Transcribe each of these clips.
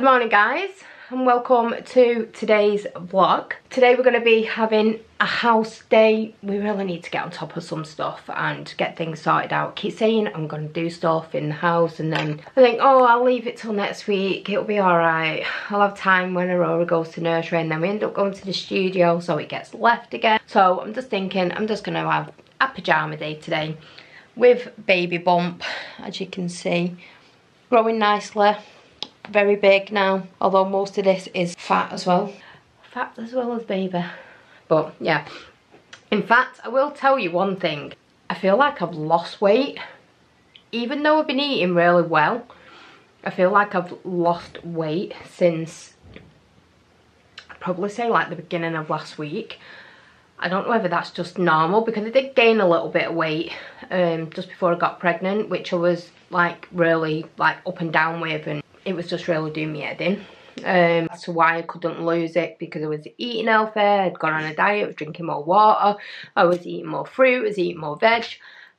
morning guys, and welcome to today's vlog. Today we're going to be having a house day. We really need to get on top of some stuff and get things sorted out. Keep saying I'm going to do stuff in the house and then I think, oh, I'll leave it till next week, it'll be alright. I'll have time when Aurora goes to nursery, and then we end up going to the studio, so it gets left again. So I'm just thinking I'm just going to have a pyjama day today with baby Bump, as you can see, growing nicely. Very big now, although most of this is fat as well as baby. But yeah, in fact, I will tell you one thing. I feel like I've lost weight. Even though I've been eating really well, I feel like I've lost weight since, I'd probably say like the beginning of last week. I don't know whether that's just normal, because I did gain a little bit of weight just before I got pregnant, which I was like really like up and down with, and it was just really doing me head in. That's why I couldn't lose it, because I was eating healthy, I'd gone on a diet, I was drinking more water, I was eating more fruit, I was eating more veg.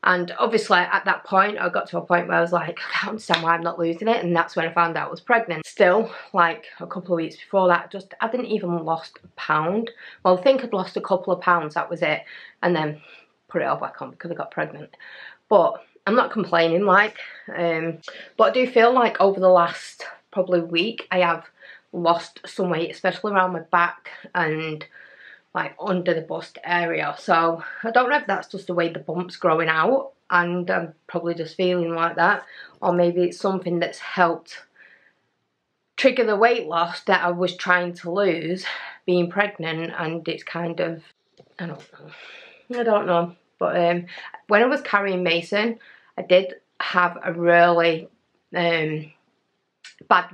And obviously at that point, I got to a point where I was like, I can't understand why I'm not losing it. And that's when I found out I was pregnant. Still, like a couple of weeks before that, I didn't even lost a pound. Well, I think I'd lost a couple of pounds, that was it. And then put it all back on because I got pregnant. But I'm not complaining, like, but I do feel like over the last probably week I have lost some weight, especially around my back and like under the bust area. So I don't know if that's just the way the bump's growing out and I'm probably just feeling like that, or maybe it's something that's helped trigger the weight loss that I was trying to lose being pregnant, and it's kind of, I don't know. But when I was carrying Mason, I did have a really bad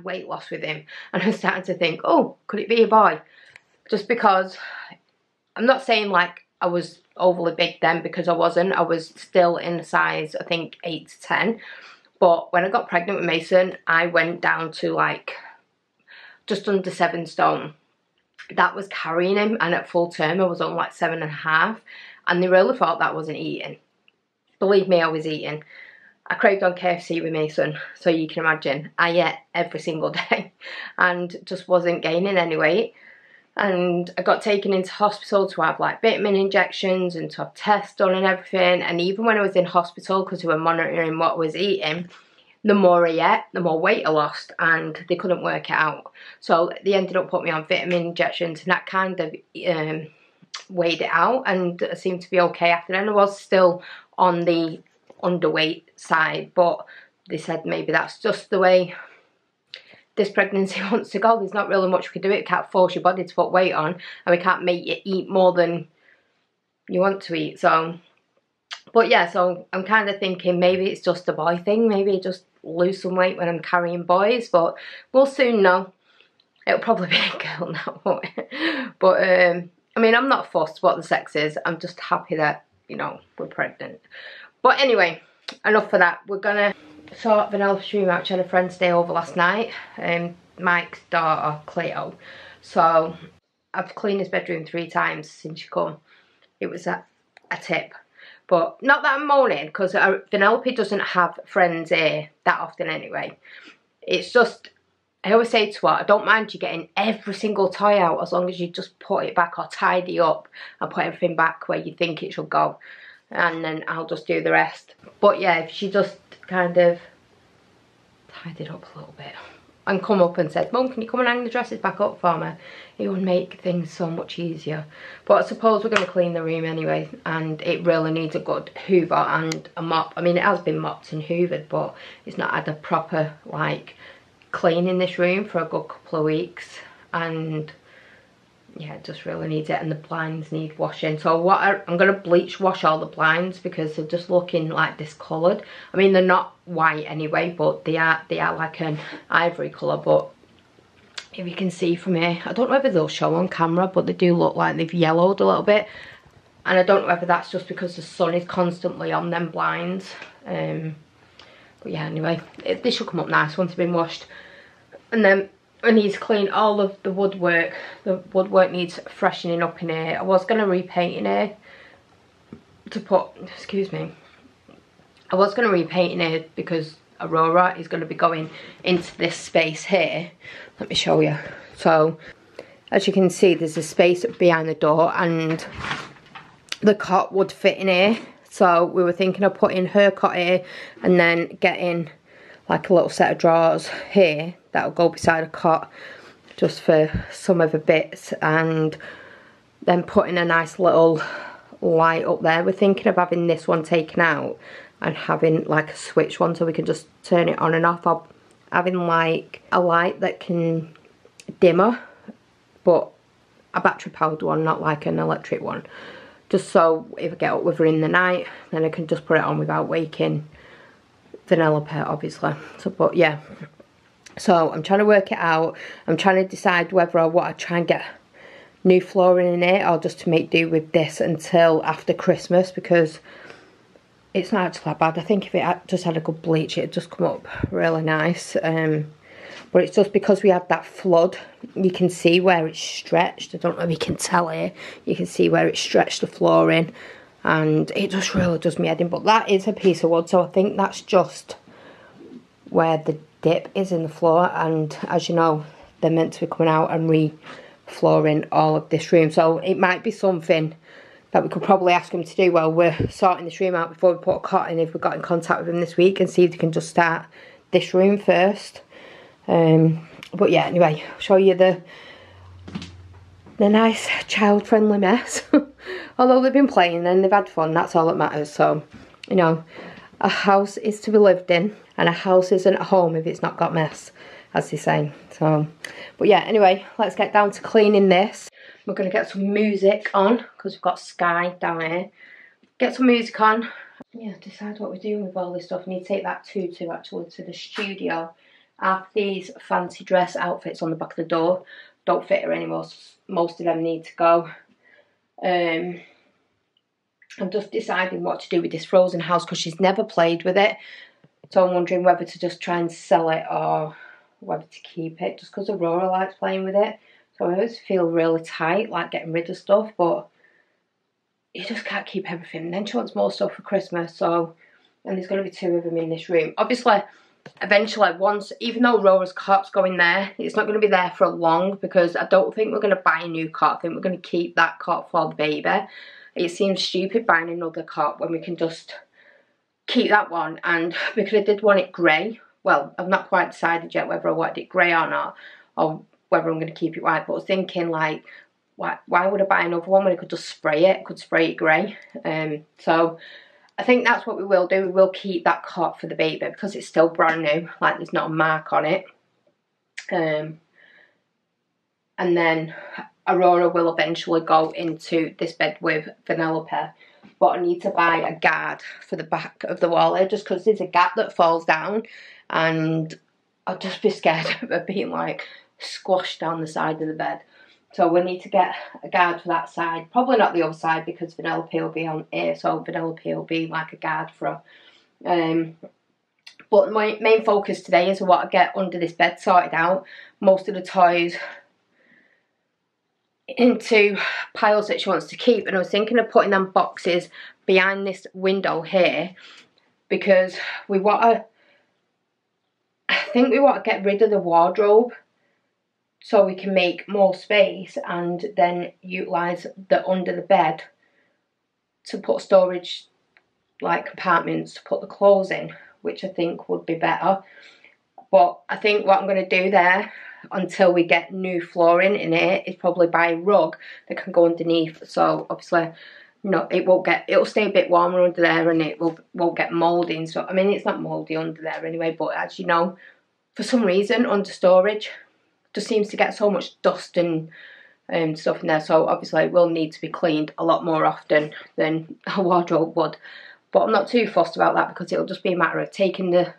weight loss with him, and I was starting to think, oh, could it be a boy? Just because, I'm not saying like I was overly big then, because I wasn't. I was still in the size, I think 8 to 10. But when I got pregnant with Mason, I went down to like just under 7 stone. That was carrying him, and at full term I was on like 7.5, and they really thought that wasn't eating. Believe me, I was eating. I craved on KFC with Mason, so you can imagine. I ate every single day and just wasn't gaining any weight. And I got taken into hospital to have like vitamin injections and to have tests done and everything. And even when I was in hospital, because we were monitoring what I was eating, the more I ate, the more weight I lost, and they couldn't work it out. So they ended up putting me on vitamin injections, and that kind of weighed it out, and I seemed to be okay after then. I was still on the underweight side, but they said maybe that's just the way this pregnancy wants to go. There's not really much we can do. It can't force your body to put weight on, and we can't make you eat more than you want to eat. So, but yeah, so I'm kind of thinking maybe it's just a boy thing. Maybe I just lose some weight when I'm carrying boys, but we'll soon know. It'll probably be a girl now, won't it? But I mean, I'm not fussed what the sex is. I'm just happy that, you know, we're pregnant. But anyway, enough for that. We're gonna sort Vanellope's room out. She had a friend stay over last night, Mike's daughter, Cleo. So I've cleaned his bedroom 3 times since she come. It was a tip. But not that I'm moaning, because Vanellope doesn't have friends here that often anyway. It's just, I always say to her, I don't mind you getting every single toy out as long as you just put it back or tidy up and put everything back where you think it should go. And then I'll just do the rest. But yeah, if she just kind of tidied up a little bit and come up and said, Mum, can you come and hang the dresses back up for me? It would make things so much easier. But I suppose we're going to clean the room anyway, and it really needs a good hoover and a mop. I mean, it has been mopped and hoovered, but it's not had a proper like clean in this room for a good couple of weeks, and yeah, it just really needs it. And the blinds need washing, so what I'm going to bleach wash all the blinds because they're just looking like discoloured. I mean, they're not white anyway, but they are like an ivory colour. But if you can see from here, I don't know whether they'll show on camera, but they do look like they've yellowed a little bit, and I don't know whether that's just because the sun is constantly on them blinds. But yeah, anyway, this should come up nice once it's been washed. And then I need to clean all of the woodwork. The woodwork needs freshening up in here. I was going to repaint in here to put, excuse me, I was going to repaint in here because Aurora is going to be going into this space here. Let me show you. So as you can see, there's a space behind the door and the cot would fit in here. So we were thinking of putting her cot here and then getting like a little set of drawers here that'll go beside a cot just for some of the bits, and then putting a nice little light up there. We're thinking of having this one taken out and having like a switch one so we can just turn it on and off. Or having like a light that can dimmer, but a battery powered one, not like an electric one. Just so if I get up with her in the night, then I can just put it on without waking Vanellope, obviously. So, but yeah. So I'm trying to work it out. I'm trying to decide whether I want to try and get new flooring in it or just to make do with this until after Christmas, because it's not actually that bad. I think if it just had a good bleach, it'd just come up really nice. But it's just because we had that flood, you can see where it's stretched. I don't know if you can tell here. You can see where it stretched the flooring, and it just really does me head in. But that is a piece of wood, so I think that's just where the dip is in the floor. And as you know, they're meant to be coming out and re-flooring all of this room. So it might be something that we could probably ask them to do while we're sorting this room out before we put a cot in, if we got in contact with them this week, and see if they can just start this room first. But yeah, anyway, I'll show you the nice child-friendly mess. Although they've been playing and they've had fun, that's all that matters. So, you know, a house is to be lived in, and a house isn't a home if it's not got mess, as they say. So, but yeah, anyway, let's get down to cleaning this. We're going to get some music on, because we've got Sky down here. Get some music on. Yeah, decide what we're doing with all this stuff. I need to take that tutu actually to the studio. Half these fancy dress outfits on the back of the door don't fit her anymore. Most of them need to go. I'm just deciding what to do with this frozen house, because she's never played with it. So I'm wondering whether to just try and sell it or whether to keep it, just because Aurora likes playing with it. So I always feel really tight, like getting rid of stuff, but you just can't keep everything. And then she wants more stuff for Christmas, so, and there's going to be 2 of them in this room. Obviously, eventually, once, even though Aurora's cot's going there, it's not going to be there for long, because I don't think we're going to buy a new cot. I think we're going to keep that cot for the baby. It seems stupid buying another cot when we can just keep that one. And because I did want it grey, well, I've not quite decided yet whether I wanted it grey or not, or whether I'm going to keep it white. But I was thinking, like, why would I buy another one when I could just spray it? I could spray it grey. So I think that's what we will do. We will keep that cot for the baby, because it's still brand new. Like, there's not a mark on it. And then Aurora will eventually go into this bed with Vanellope. But I need to buy a guard for the back of the wall here, just because there's a gap that falls down. And I'll just be scared of it being, like, squashed down the side of the bed. So we need to get a guard for that side. Probably not the other side, because Vanellope will be on here. So Vanellope will be like a guard for her. But my main focus today is what I get under this bed sorted out. Most of the toys into piles that she wants to keep. And I was thinking of putting them boxes behind this window here, because we want to, I think we want to get rid of the wardrobe, so we can make more space and then utilise the under the bed to put storage, like compartments to put the clothes in, which I think would be better. But I think what I'm going to do there, until we get new flooring in it, is probably buy a rug that can go underneath. So obviously, no, it'll stay a bit warmer under there, and it won't get mouldy and stuff. I mean, it's not mouldy under there anyway, but as you know, for some reason, under storage just seems to get so much dust and stuff in there. So obviously it will need to be cleaned a lot more often than a wardrobe would. But I'm not too fussed about that, because it'll just be a matter of taking the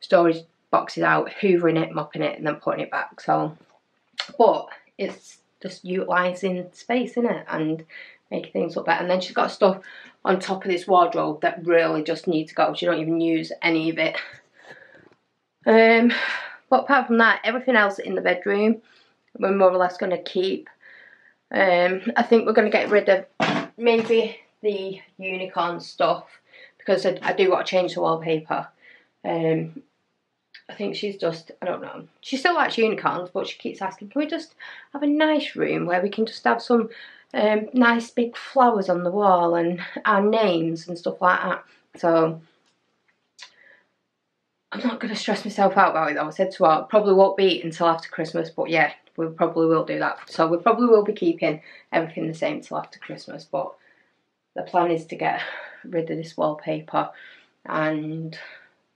storage boxes out, hoovering it, mopping it, and then putting it back. So, but it's just utilising space, isn't it, and making things look better. And then she's got stuff on top of this wardrobe that really just needs to go. She don't even use any of it. But apart from that, everything else in the bedroom we're more or less going to keep. I think we're going to get rid of maybe the unicorn stuff, because I do want to change the wallpaper. I think she's just, I don't know. She still likes unicorns, but she keeps asking, can we just have a nice room where we can just have some nice big flowers on the wall and our names and stuff like that. So I'm not going to stress myself out about it though. I said to her, it probably won't be until after Christmas, but yeah, we probably will do that. So we probably will be keeping everything the same till after Christmas, but the plan is to get rid of this wallpaper and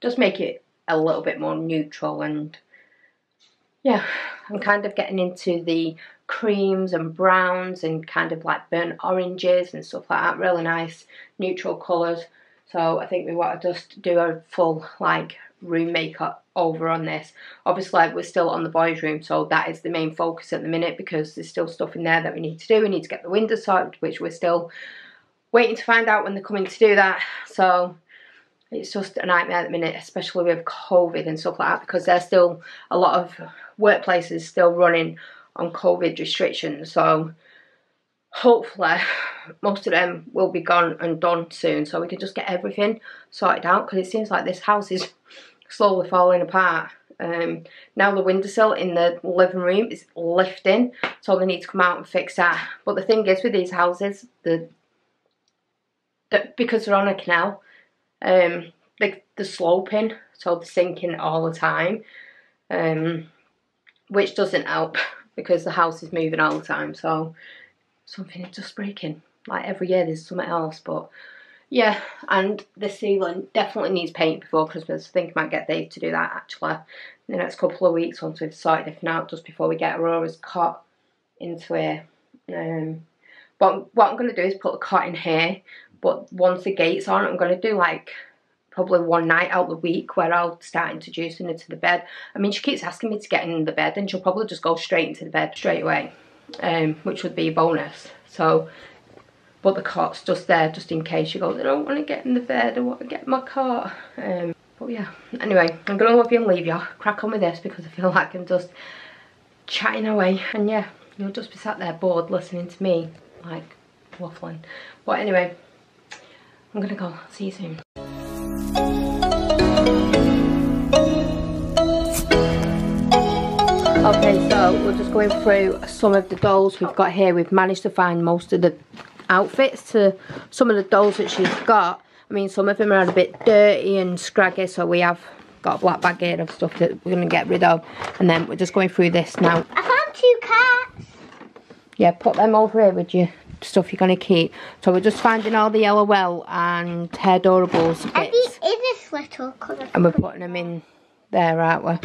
just make it a little bit more neutral. And yeah, I'm kind of getting into the creams and browns and kind of like burnt oranges and stuff like that, really nice neutral colours. So I think we want to just do a full like room makeup over on this. Obviously we're still on the boys' room, so that is the main focus at the minute because there's still stuff in there that we need to do. We need to get the windows sorted, which we're still waiting to find out when they're coming to do that. So it's just a nightmare at the minute, especially with COVID and stuff like that, because there's still a lot of workplaces still running on COVID restrictions. So hopefully most of them will be gone and done soon, so we can just get everything sorted out, because it seems like this house is slowly falling apart. Now the windowsill in the living room is lifting, so they need to come out and fix that. But the thing is with these houses, because they're on a canal, the sloping, so they're sinking all the time, which doesn't help because the house is moving all the time. So something is just breaking. Like every year there's something else. But yeah, and the ceiling definitely needs paint before Christmas. I think I might get Dave to do that actually in the next couple of weeks once we've sorted everything out, just before we get Aurora's cot into here. But what I'm going to do is put the cot in here, but once the gate's on, I'm going to do like probably one night out the week where I'll start introducing her to the bed. I mean, she keeps asking me to get in the bed and she'll probably just go straight into the bed straight away, which would be a bonus. So, but the cot's just there just in case she goes, I don't want to get in the bed, I want to get in my cot. But yeah, anyway, I'm going to love you and leave you. Crack on with this because I feel like I'm just chatting away. And yeah, you'll just be sat there bored listening to me like waffling. But anyway, I'm going to go. See you soon. Okay, so we're just going through some of the dolls we've got here. We've managed to find most of the outfits to some of the dolls that she's got. I mean, some of them are a bit dirty and scraggy, so we have got a black bag here of stuff that we're going to get rid of. And then we're just going through this now. I found 2 cats. Yeah, put them over here with your stuff you're going to keep. So we're just finding all the LOL and Hair Doorables bits. And in this little colour. And we're putting them in there, aren't we?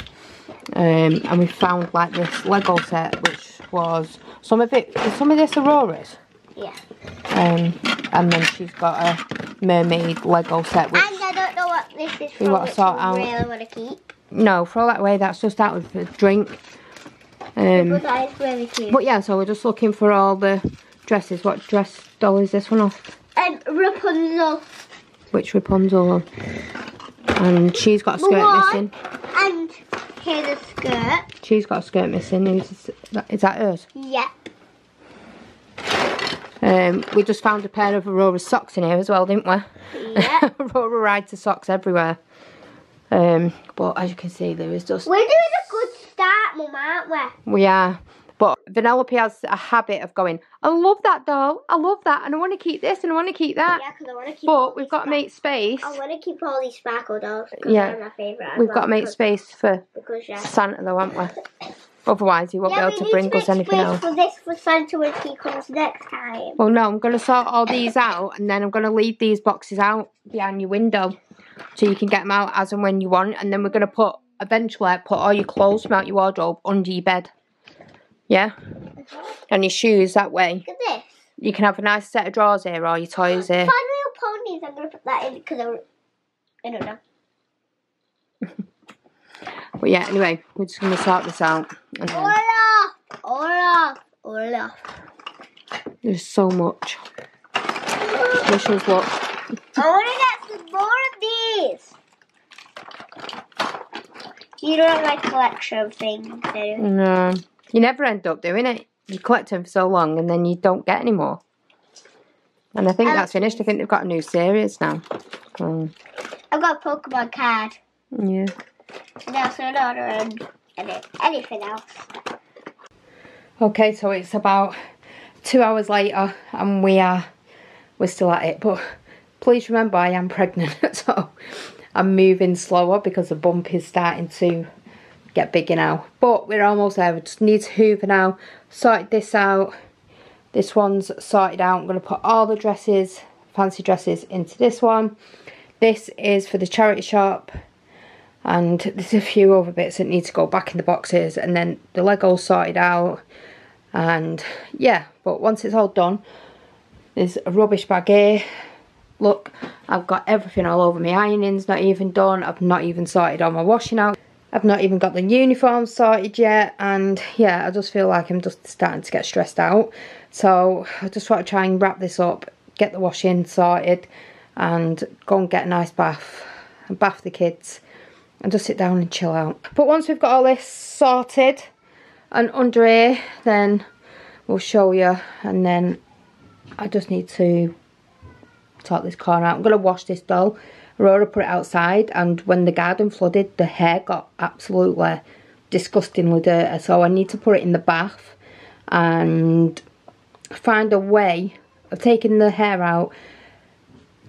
And we found like this Lego set, which was some of this Aurora's. Yeah. And then she's got a mermaid Lego set, which and I don't know what this is we from, want to sort out. Really want to keep. No, throw that away. That's just out of a drink. But that is really cute. But yeah, so we're just looking for all the dresses. What dress doll is this one off? Rapunzel. Which Rapunzel? And she's got a skirt missing. And here's a skirt. She's got a skirt missing. Is that hers? Yeah. We just found a pair of Aurora's socks in here as well, didn't we? Yeah. Aurora rides her socks everywhere. But as you can see, there is just... We're doing a good start, Mum, aren't we? We are. But Vanellope has a habit of going, I love that doll, I love that, and I want to keep this and I want to keep that. Yeah, because I want to keep But we've got to make space. I want to keep all these sparkle dolls because they're my favourite. We've got to make space for Santa though, haven't we? Otherwise he won't be able to bring us anything else. For this for Santa when he comes next time. Well no, I'm going to sort all these out and then I'm going to leave these boxes out behind your window so you can get them out as and when you want, and then we're going to eventually put all your clothes from out your wardrobe under your bed. Yeah? And your shoes that way. Look at this. You can have a nice set of drawers here or your toys here. Find Little Ponies, I'm going to put that in because I don't know. But yeah, anyway, we're just going to sort this out. And then Olaf. There's so much. Wish us luck. I want to get some more of these. You don't have my collection of things, do you? No. You never end up doing it. You collect them for so long and then you don't get any more. And I think that's finished. I think they've got a new series now. I've got a Pokemon card. Yeah. And also not anything else. Okay, so it's about 2 hours later and we're still at it, but please remember I am pregnant, so I'm moving slower because the bump is starting to get bigger now. But we're almost there. We just need to hoover now, sort this out. This one's sorted out. I'm going to put all the dresses, fancy dresses, into this one. This is for the charity shop, and there's a few other bits that need to go back in the boxes, and then the Lego's sorted out. And yeah, but once it's all done, there's a rubbish bag here. Look, I've got everything all over. My ironing's not even done. I've not even sorted all my washing out. I've not even got the uniform sorted yet. And yeah, I just feel like I'm just starting to get stressed out. So I just want to try and wrap this up, get the washing sorted, and go and get a nice bath and bath the kids and just sit down and chill out. But once we've got all this sorted and under here, then we'll show you. And then I just need to sort this corner out. I'm going to wash this doll. Aurora put it outside, and when the garden flooded, the hair got absolutely disgustingly dirty, so I need to put it in the bath and find a way of taking the hair out,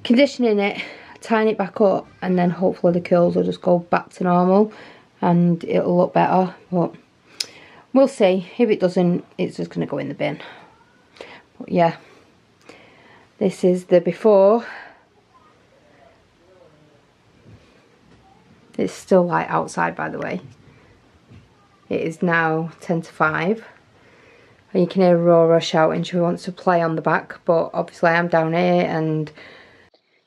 conditioning it, tying it back up, and then hopefully the curls will just go back to normal and it'll look better. But we'll see. If it doesn't, it's just going to go in the bin. But yeah, this is the before. It's still light outside, by the way. It is now 10 to 5. And you can hear Aurora shouting she wants to play on the back, but obviously I'm down here, and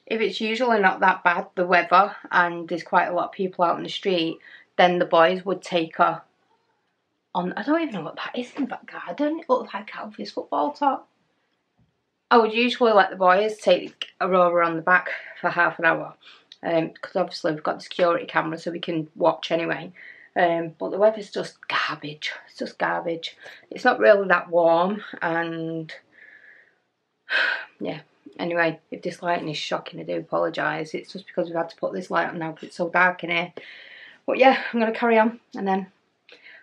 if it's usually not that bad, the weather, and there's quite a lot of people out in the street, then the boys would take her on. I don't even know what that is in the back garden. It looks like Alfie's football top. I would usually let the boys take Aurora on the back for half an hour, because obviously we've got the security camera so we can watch anyway. But the weather's just garbage. It's just garbage. It's not really that warm, and yeah. Anyway, if this lighting is shocking, I do apologise. It's just because we've had to put this light on now because it's so dark in here. But yeah, I'm going to carry on and then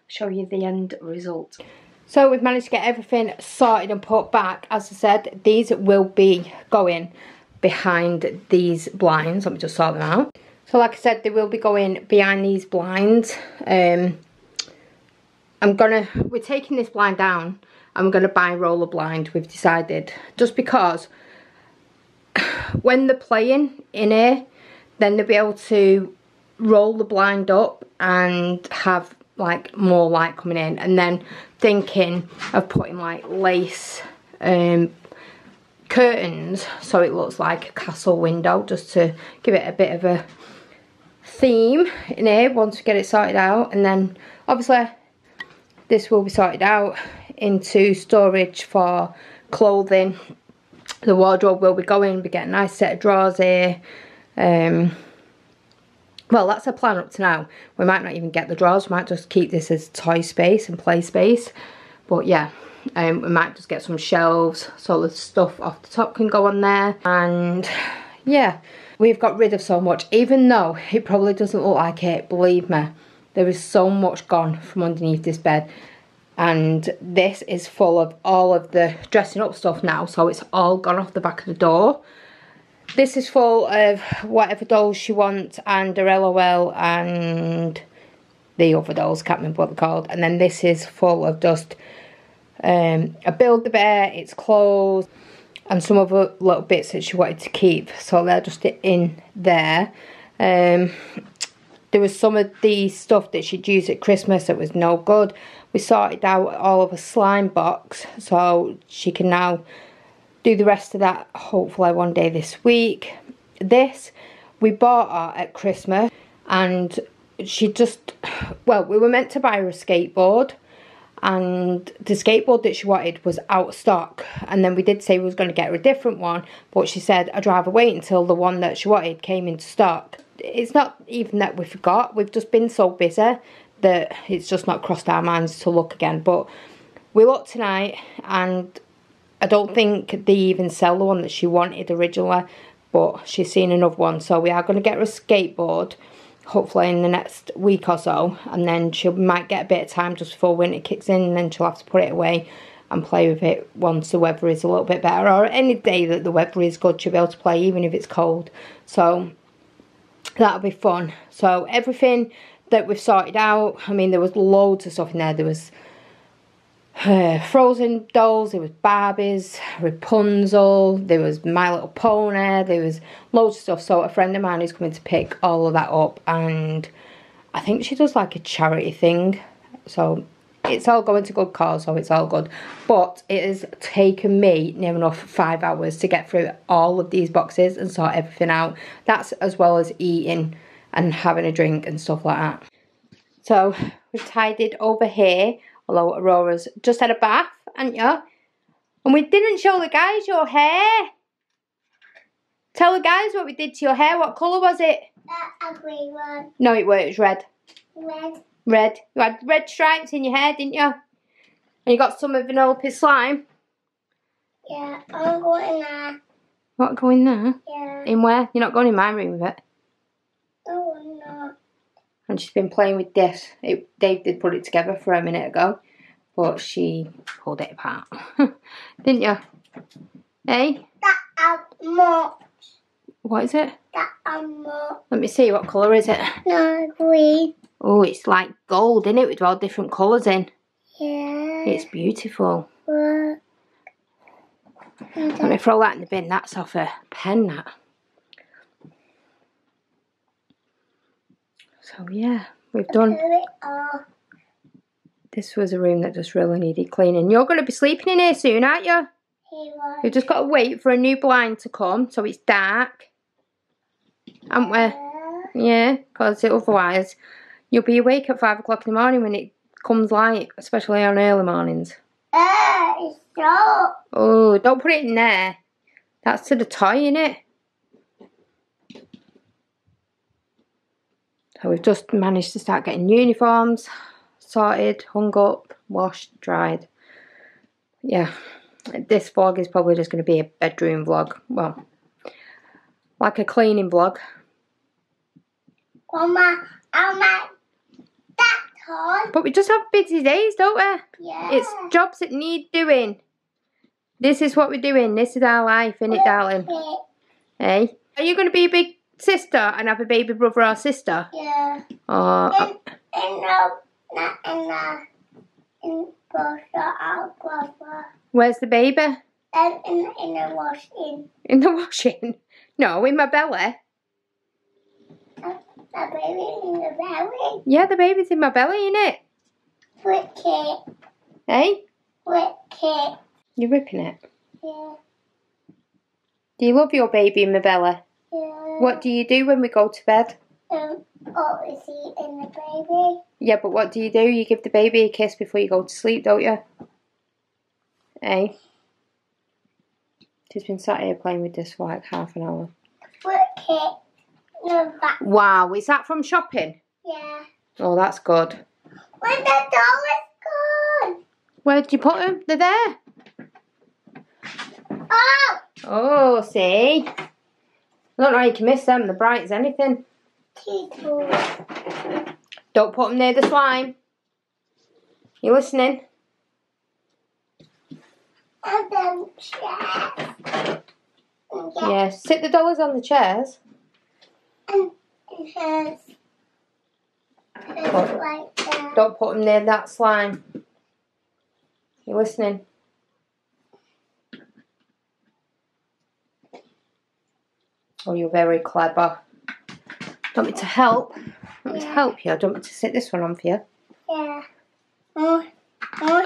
show you the end result. So we've managed to get everything sorted and put back. As I said, these will be going behind these blinds. Let me just sort them out. So like I said, they will be going behind these blinds. We're taking this blind down. I'm going to buy roller blind, we've decided. Just because when they're playing in here, then they'll be able to roll the blind up and have like more light coming in. And then thinking of putting like lace curtains so it looks like a castle window, just to give it a bit of a theme in here once we get it sorted out. And then obviously this will be sorted out into storage for clothing. The wardrobe will be going. We get a nice set of drawers here. Well, that's the plan up to now. We might not even get the drawers. We might just keep this as toy space and play space. But yeah, we might just get some shelves so the stuff off the top can go on there. And yeah, we've got rid of so much. Even though it probably doesn't look like it, believe me, there is so much gone from underneath this bed. And this is full of all of the dressing up stuff now, so it's all gone off the back of the door. This is full of whatever dolls she wants, and her LOL and the other dolls, can't remember what they're called. And then this is full of just a Build-A-Bear, its clothes, and some other little bits that she wanted to keep. So they're just in there. There was some of the stuff that she'd use at Christmas that was no good. We sorted out all of a slime box, so she can now do the rest of that hopefully one day this week. This we bought her at Christmas, and she just, well, we were meant to buy her a skateboard, and the skateboard that she wanted was out of stock. And then we did say we was going to get her a different one, but she said I'd rather wait until the one that she wanted came into stock. It's not even that we forgot, we've just been so busy that it's just not crossed our minds to look again. But we looked tonight, and I don't think they even sell the one that she wanted originally, but she's seen another one. So we are going to get her a skateboard, hopefully in the next week or so, and then she might get a bit of time just before winter kicks in, and then she'll have to put it away and play with it once the weather is a little bit better, or any day that the weather is good she'll be able to play, even if it's cold. So that'll be fun. So everything that we've sorted out, I mean, there was loads of stuff in there. There was Frozen dolls, there was Barbies, Rapunzel, there was My Little Pony, there was loads of stuff. So a friend of mine is coming to pick all of that up, and I think she does like a charity thing, so it's all going to good cause, so it's all good. But it has taken me near enough 5 hours to get through all of these boxes and sort everything out. That's as well as eating and having a drink and stuff like that. So we've tidied over here, although Aurora's just had a bath, haven't you? And we didn't show the guys your hair. Tell the guys what we did to your hair. What colour was it? A green one. No, it weren't. It was red. Red. Red. You had red stripes in your hair, didn't you? And you got some of Vanellope's slime. Yeah, I'm going there. What, go in there? Yeah. In where? You're not going in my room with it. No, I'm not. And she's been playing with this. Dave did put it together for a minute ago, but she pulled it apart. Didn't you? Hey? That more. What is it? That more. Let me see, what colour is it? No, green. Oh, it's like gold, isn't it? With all different colours in. Yeah. It's beautiful. Look. Let me throw that in the bin. That's off a pen, that. So, yeah, we've done. This was a room that just really needed cleaning. You're going to be sleeping in here soon, aren't you? We've just got to wait for a new blind to come, so it's dark. Haven't we? Yeah, because otherwise you'll be awake at 5 o'clock in the morning when it comes light, especially on early mornings. It's dark. Oh, don't put it in there. That's to the toy, innit? So we've just managed to start getting uniforms sorted, hung up, washed, dried. Yeah, this vlog is probably just going to be a bedroom vlog. Well, like a cleaning vlog. Mama, that toy. But we just have busy days, don't we? Yeah. It's jobs that need doing. This is what we're doing. This is our life, innit, darling? Hey? Are you going to be a big sister and have a baby brother or sister? Yeah. Oh. Where's the baby? In the washing. In the washing? No, in my belly. The baby in the belly. Yeah, the baby's in my belly, innit? Wicked. Hey? Wicked. You're ripping it. Yeah. Do you love your baby in my belly? Yeah. What do you do when we go to bed? Obviously in the baby. Yeah, but what do? You give the baby a kiss before you go to sleep, don't you? Hey? She's been sat here playing with this for like half an hour. Wicked. No, that. Wow, is that from shopping? Yeah. Oh, that's good. When the doll is gone. Where did you put them? They're there. Oh! Oh, see? I don't know how you can miss them. They're bright as anything. People. Don't put them near the slime. You listening? And then chairs. Yeah, sit the dollars on the chairs. And chairs. Like that. Don't put them near that slime. You listening? Oh, you're very clever. Do you want me to help? Do you want me to help you? Or do you want me to sit this one on for you? Yeah. More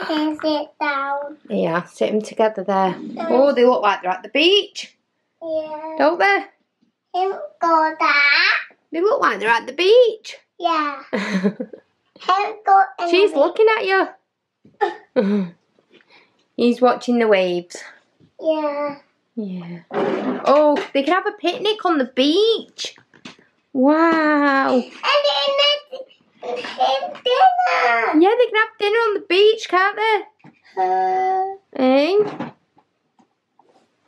can sit down. Yeah, sit them together there. Oh, they look like they're at the beach. Yeah. Don't they? Him go there. They look like they're at the beach. Yeah. Him go in She's the looking at you. He's watching the waves. Yeah. Yeah. Oh, they can have a picnic on the beach. Wow. And then dinner. Yeah, they can have dinner on the beach, can't they? Eh?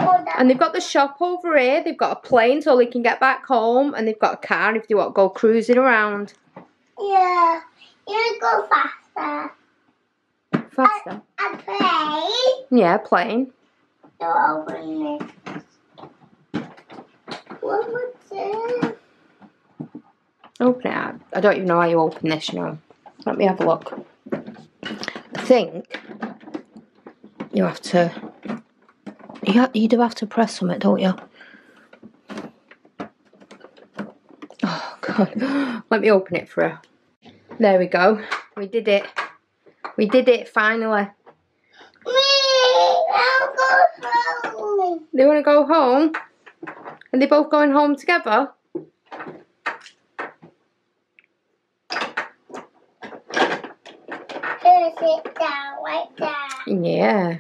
Oh And they've got the shop over here. They've got a plane so they can get back home. And they've got a car if they want to go cruising around. Yeah. You go faster. Faster? A plane. Yeah, plane. You're opening it. What was it? Open it up. I don't even know how you open this, you know. Let me have a look. I think you have to... You do have to press something, don't you? Oh, God. Let me open it for her. There we go. We did it. We did it, finally. I'll go home. They want to go home? Are they both going home together? Sit down right there. Yeah.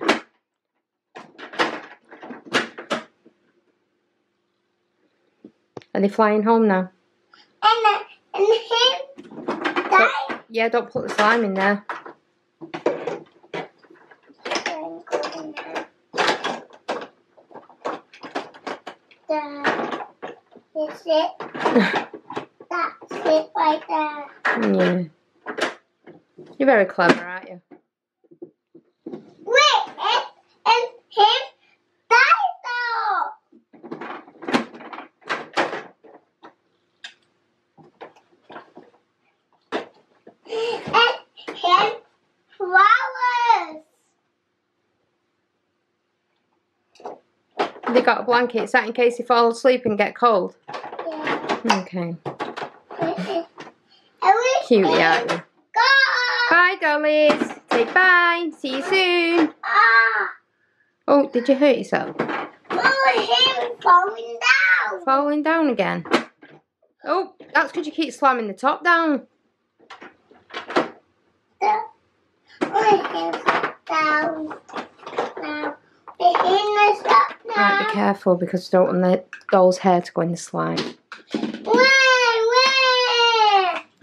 Are they flying home now? And him, Dad. Yeah, don't put the slime in there. Is it? That's it right there. Yeah. You're very clever, aren't you? Wait, and him, and him, flowers. They got a blanket. Is that in case you fall asleep and get cold? Yeah. Okay. And Cutie, aren't you? go. Bye, dollies. Say bye. See you soon. Ah, Oh, did you hurt yourself? oh, him falling down. Falling down again. Oh, that's because you keep slamming the top down. Him down. Now, him is up now. Right, be careful because I don't want the doll's hair to go in the slime. Where?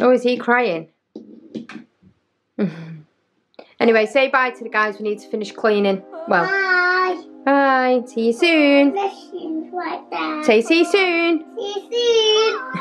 Oh, is he crying? Anyway, say bye to the guys. We need to finish cleaning. Well, Bye. bye. See you soon. Machines right there. Say see you soon. See you soon.